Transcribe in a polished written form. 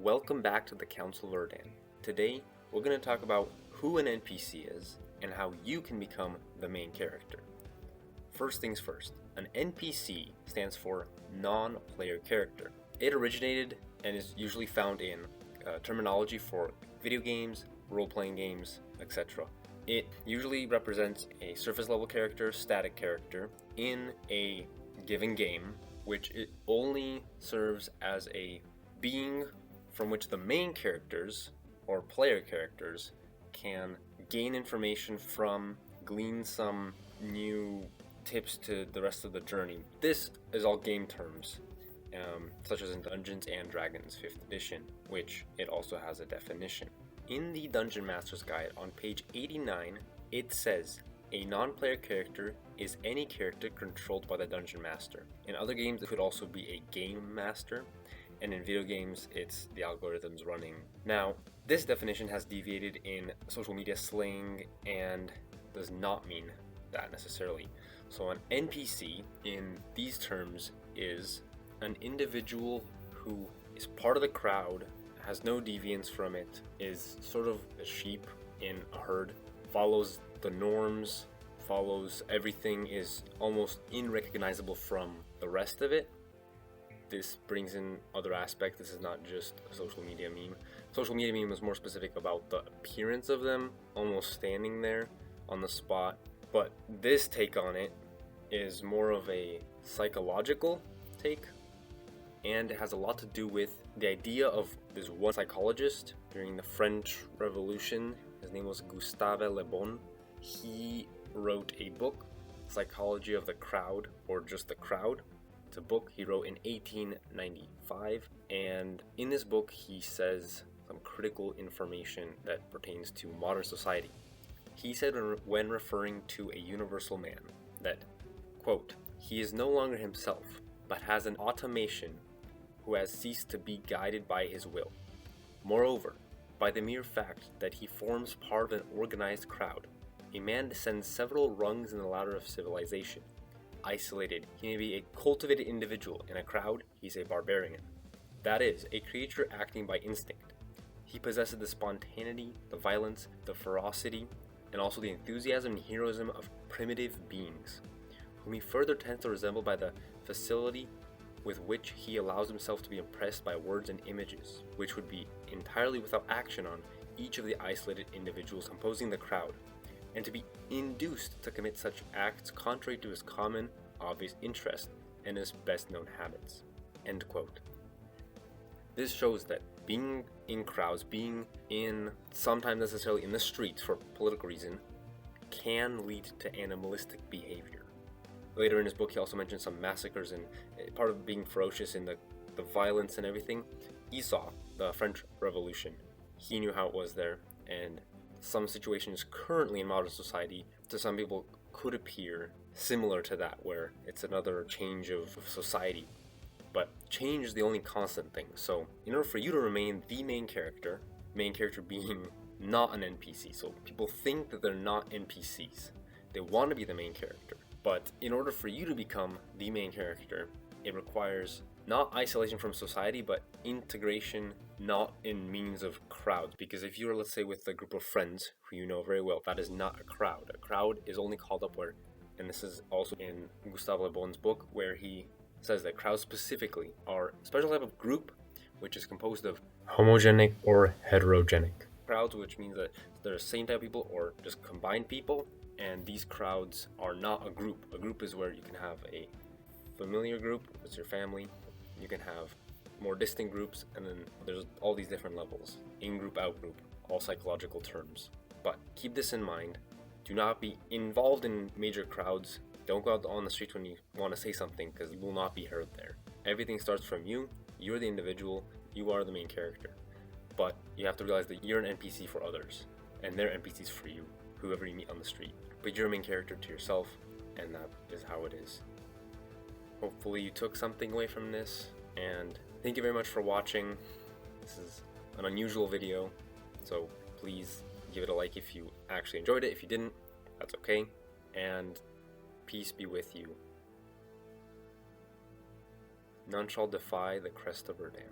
Welcome back to the Council of Erdan. Today, we're going to talk about who an NPC is and how you can become the main character. First things first, an NPC stands for non-player character. It originated and is usually found in terminology for video games, role-playing games, etc. It usually represents a surface level character, static character, in a given game, which it only serves as a being from which the main characters, or player characters, can gain information from, glean some new tips to the rest of the journey. This is all game terms, such as in Dungeons & Dragons 5th edition, which it also has a definition. In the Dungeon Master's Guide on page 89, it says, a non-player character is any character controlled by the Dungeon Master. In other games, it could also be a Game Master, and in video games, it's the algorithms running. Now, this definition has deviated in social media slang and does not mean that necessarily. So an NPC in these terms is an individual who is part of the crowd, has no deviance from it, is sort of a sheep in a herd, follows the norms, follows everything, is almost unrecognizable from the rest of it. This brings in other aspects. This is not just a social media meme. Social media meme was more specific about the appearance of them, almost standing there on the spot. But this take on it is more of a psychological take, and it has a lot to do with the idea of this one psychologist during the French Revolution. His name was Gustave Le Bon. He wrote a book, Psychology of the Crowd, or just the Crowd. It's a book he wrote in 1895, and in this book he says some critical information that pertains to modern society. He said when referring to a universal man that, quote, he is no longer himself, but has an automation who has ceased to be guided by his will. Moreover, by the mere fact that he forms part of an organized crowd, a man descends several rungs in the ladder of civilization. Isolated, he may be a cultivated individual. In a crowd, he's a barbarian. That is, a creature acting by instinct. He possesses the spontaneity, the violence, the ferocity, and also the enthusiasm and heroism of primitive beings, whom he further tends to resemble by the facility with which he allows himself to be impressed by words and images, which would be entirely without action on each of the isolated individuals composing the crowd, and to be induced to commit such acts contrary to his common, obvious interest and his best-known habits." End quote. This shows that being in crowds, being in, sometimes necessarily in the streets for political reason, can lead to animalistic behavior. Later in his book, he also mentioned some massacres, and part of being ferocious in the violence and everything. He saw the French Revolution. He knew how it was there, and some situations currently in modern society, to some people, could appear similar to that, where it's another change of society. But change is the only constant thing. So in order for you to remain the main character being not an NPC, so people think that they're not NPCs. They want to be the main character. But in order for you to become the main character, it requires not isolation from society, but integration, not in means of crowds. Because if you're, let's say, with a group of friends who you know very well, that is not a crowd. A crowd is only called up where, and this is also in Gustave Le Bon's book, where he says that crowds specifically are a special type of group which is composed of homogenic or heterogenic crowds, which means that they're the same type of people or just combined people, and these crowds are not a group. A group is where you can have a familiar group, it's your family, you can have more distant groups, and then there's all these different levels. In-group, out-group, all psychological terms. But keep this in mind, do not be involved in major crowds. Don't go out on the street when you want to say something, because you will not be heard there. Everything starts from you. You're the individual. You are the main character. But you have to realize that you're an NPC for others, and they're NPCs for you, whoever you meet on the street. But you're a main character to yourself, and that is how it is. Hopefully you took something away from this, and thank you very much for watching. This is an unusual video, so please give it a like if you actually enjoyed it. If you didn't, that's okay. And peace be with you. None shall defy the crest of Erdan.